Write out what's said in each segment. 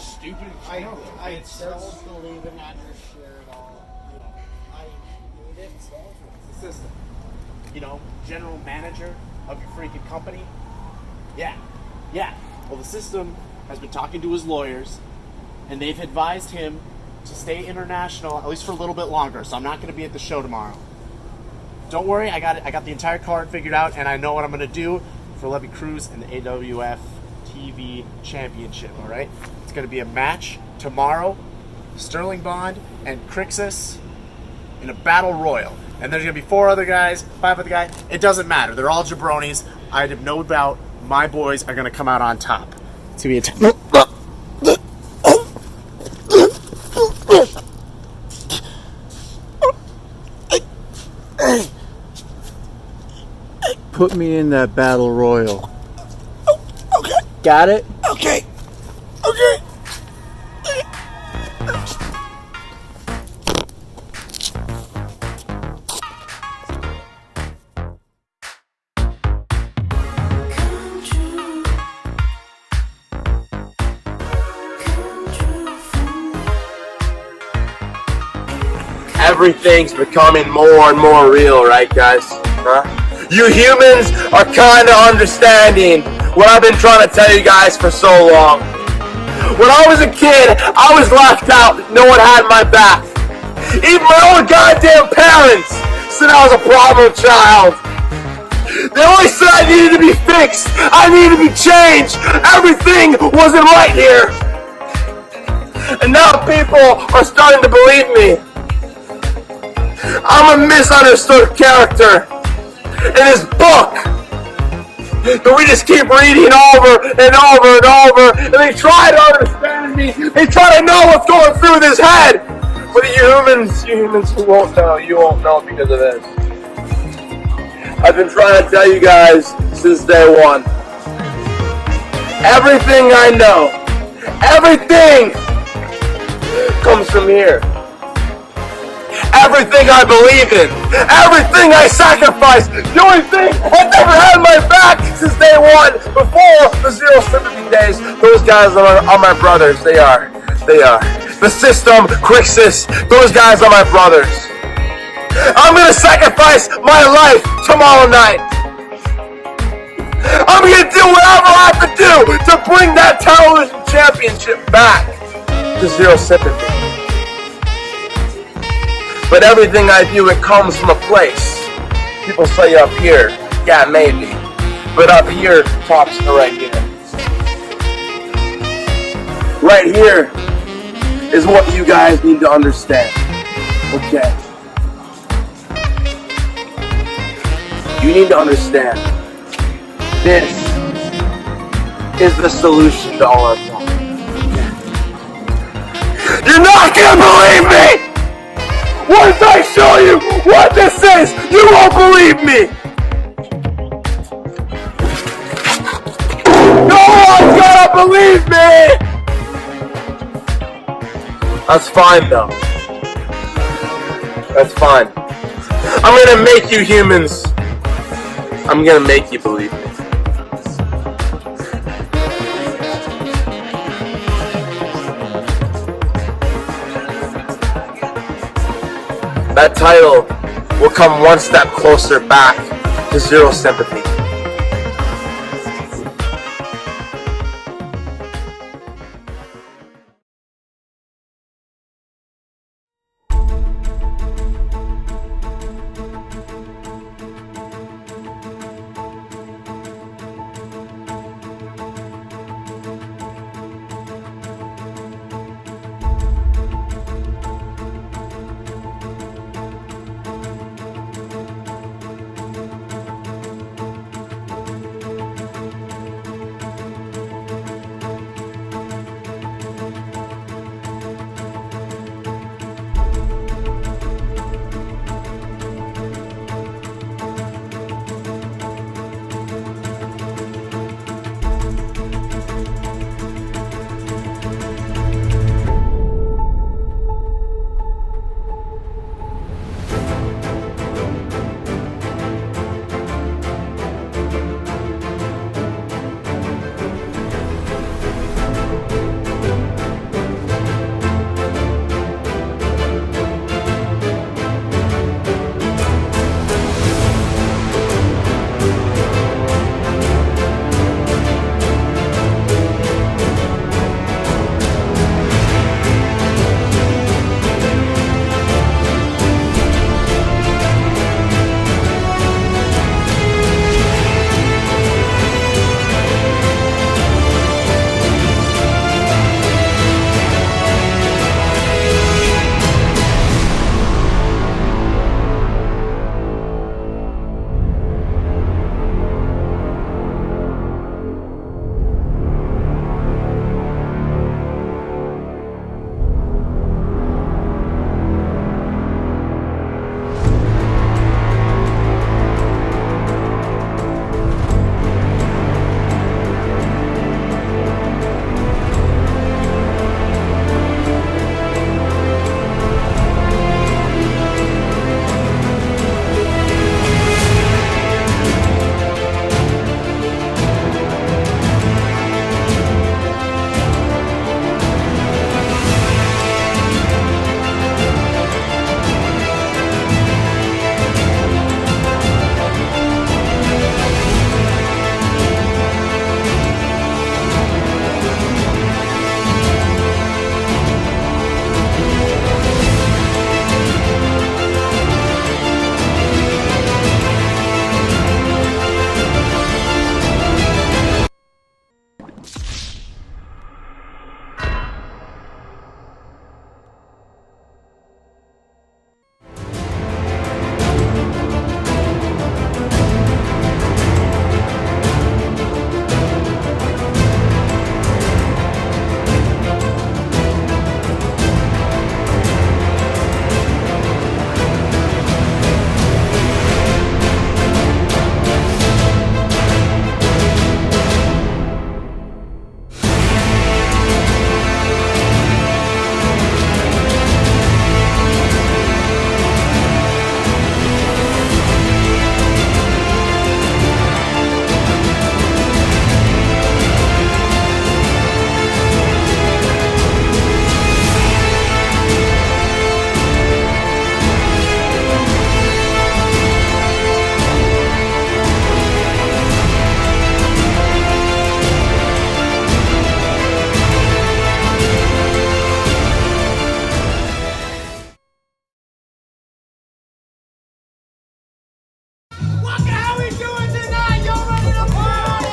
stupid. I don't believe in that shit at all. I need it. It's The system. You know, general manager of your freaking company. Yeah. Well, the system has been talking to his lawyers, and they've advised him to stay international at least for a little bit longer. So I'm not going to be at the show tomorrow. Don't worry, I got it. I got the entire card figured out, and I know what I'm going to do for Levy Cruz and the AWF TV Championship. All right, it's going to be a match tomorrow. Sterling Bond and Crixus in a battle royal, and there's going to be 5 other guys. It doesn't matter. They're all jabronis. I have no doubt my boys are going to come out on top. It's going to be a Put me in that battle royal. Okay. Got it? Okay. Everything's becoming more and more real, right, guys? Huh? You humans are kind of understanding what I've been trying to tell you guys for so long. When I was a kid, I was left out. No one had my back. Even my own goddamn parents said I was a problem child. They always said I needed to be fixed. I needed to be changed. Everything wasn't right here. And now people are starting to believe me. I'm a misunderstood character in this book that we just keep reading over and over and over, and they try to understand me. They try to know what's going through this head. But you humans who won't know, you won't know because of this. I've been trying to tell you guys since day one. Everything I know, everything comes from here. Everything I believe in, everything I sacrifice, the only thing that's ever had my back since day one, before the Zero Sympathy days, those guys are my brothers. They are. The system, Crixus, those guys are my brothers. I'm going to sacrifice my life tomorrow night. I'm going to do whatever I have to do to bring that television championship back to Zero Sympathy. But everything I do, it comes from a place. People say up here, yeah, maybe. But up here, talks to right here. Right here is what you guys need to understand. Okay. You need to understand. This is the solution to all our problems. You're not gonna believe me! Once I show you what this is, you won't believe me! No one's gonna believe me! That's fine though. That's fine. I'm gonna make you humans. I'm gonna make you believe me. That title will come one step closer back to Zero Sympathy. How we doing tonight? Y'all ready to party?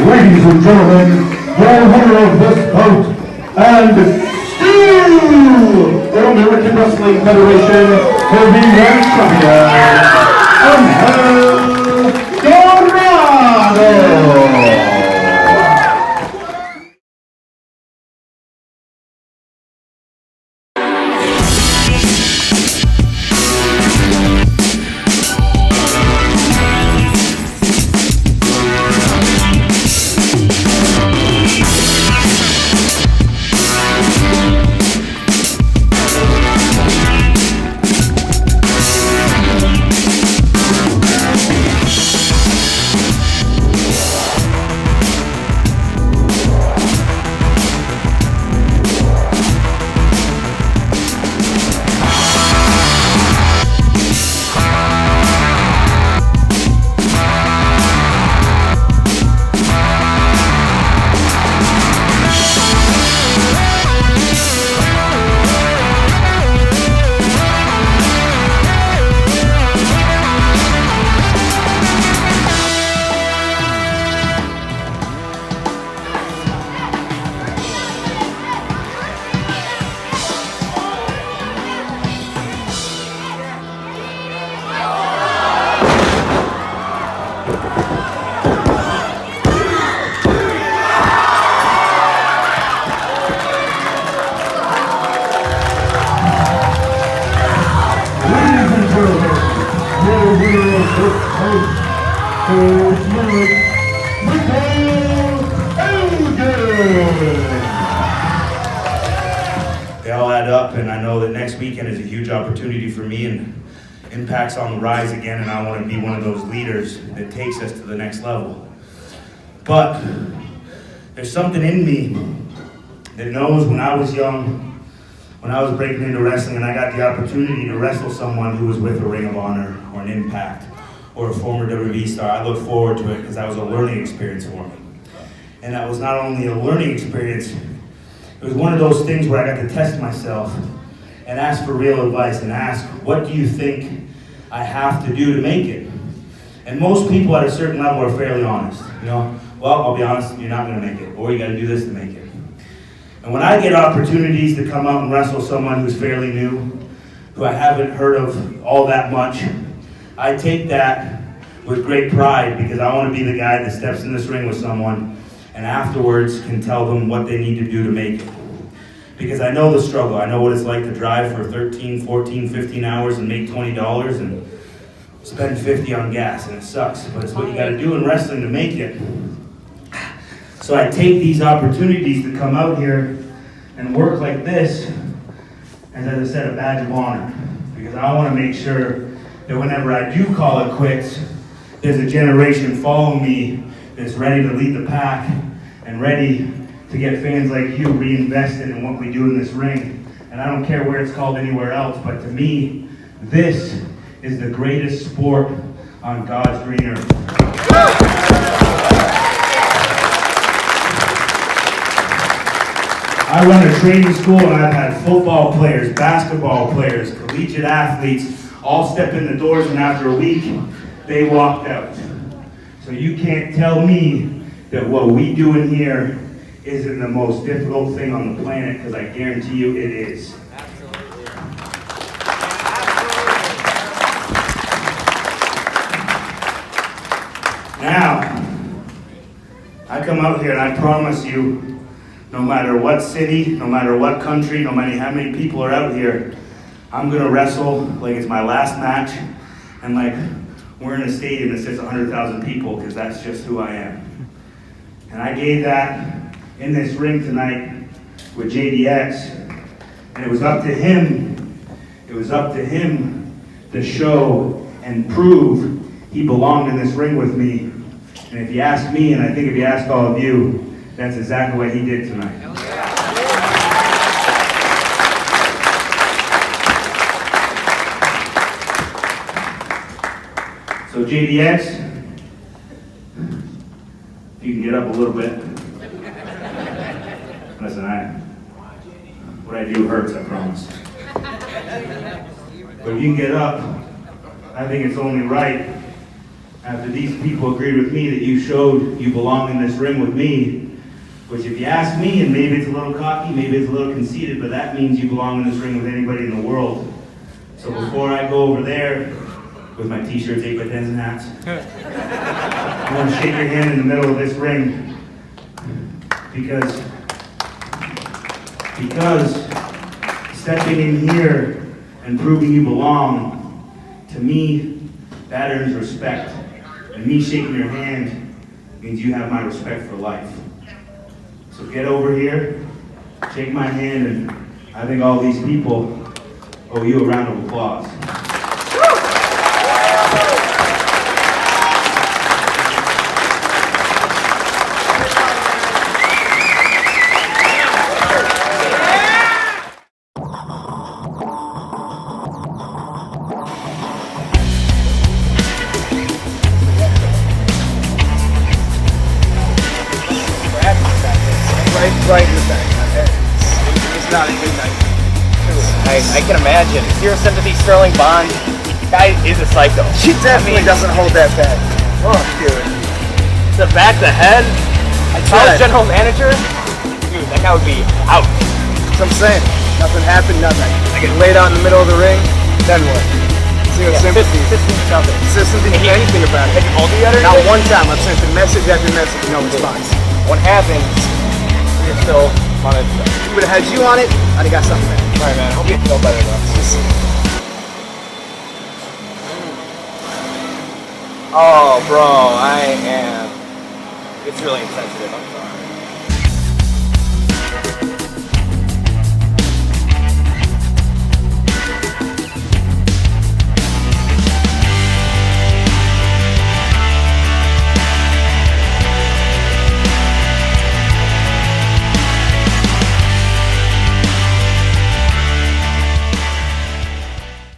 Ladies and gentlemen, the winner of this bout and still the American Wrestling Federation Heavyweight Champion, Angel Dorado. They all add up, and I know that next weekend is a huge opportunity for me, and Impact's on the rise again, and I want to be one of those leaders that takes us to the next level. But there's something in me that knows when I was young, when I was breaking into wrestling and I got the opportunity to wrestle someone who was with a Ring of Honor or an Impact or a former WWE star, I look forward to it because that was a learning experience for me. And that was not only a learning experience, it was one of those things where I got to test myself and ask for real advice and ask, what do you think I have to do to make it? And most people at a certain level are fairly honest. You know, well, I'll be honest, you're not gonna make it, or you gotta do this to make it. And when I get opportunities to come out and wrestle someone who's fairly new, who I haven't heard of all that much, I take that with great pride because I want to be the guy that steps in this ring with someone and afterwards can tell them what they need to do to make it. Because I know the struggle. I know what it's like to drive for 13, 14, 15 hours and make $20 and spend $50 on gas, and it sucks, but it's what you gotta do in wrestling to make it. So I take these opportunities to come out here and work like this as I said, a badge of honor. Because I wanna make sure that whenever I do call it quits, there's a generation following me that's ready to lead the pack and ready to get fans like you reinvested in what we do in this ring. And I don't care where it's called anywhere else, but to me, this is the greatest sport on God's green earth. I run a training school and I've had football players, basketball players, collegiate athletes all step in the doors and after a week, they walked out. So you can't tell me that what we do in here isn't the most difficult thing on the planet, because I guarantee you it is. Now, I come out here and I promise you, no matter what city, no matter what country, no matter how many people are out here, I'm gonna wrestle like it's my last match and like we're in a stadium that says 100,000 people, because that's just who I am. And I gave that in this ring tonight with JDX, and it was up to him to show and prove he belonged in this ring with me. And if you ask me, and I think if you ask all of you, that's exactly what he did tonight. So JDX, if you can get up a little bit. Listen, what I do hurts, I promise. But if you can get up, I think it's only right, after these people agreed with me, that you showed you belong in this ring with me, which if you ask me, and maybe it's a little cocky, maybe it's a little conceited, but that means you belong in this ring with anybody in the world. So before I go over there with my t-shirts, 8x10s and hats, I want to shake your hand in the middle of this ring, because stepping in here and proving you belong, to me, that earns respect. And me shaking your hand means you have my respect for life. So get over here, shake my hand, and I think all these people owe you a round of applause. Right in the back of my head. It's not a good night. I can imagine. If you're a sympathy Sterling Bond, guy is a psycho. She definitely doesn't hold that back. Oh, dude. The back, the head. If I was general manager, dude, that guy would be out. That's what I'm saying. Nothing happened, nothing. I get laid out in the middle of the ring, then what? Zero sympathy. Nothing. Sympathy didn't do anything about it. Have you called you yet or Not anything? one time. I've sent the message after message, no response. What happens? You're still on it. If we would have had you on it, I'd have got something back. Alright, man. I hope you feel better though. Oh, bro, I am. It's really insensitive. I'm sorry.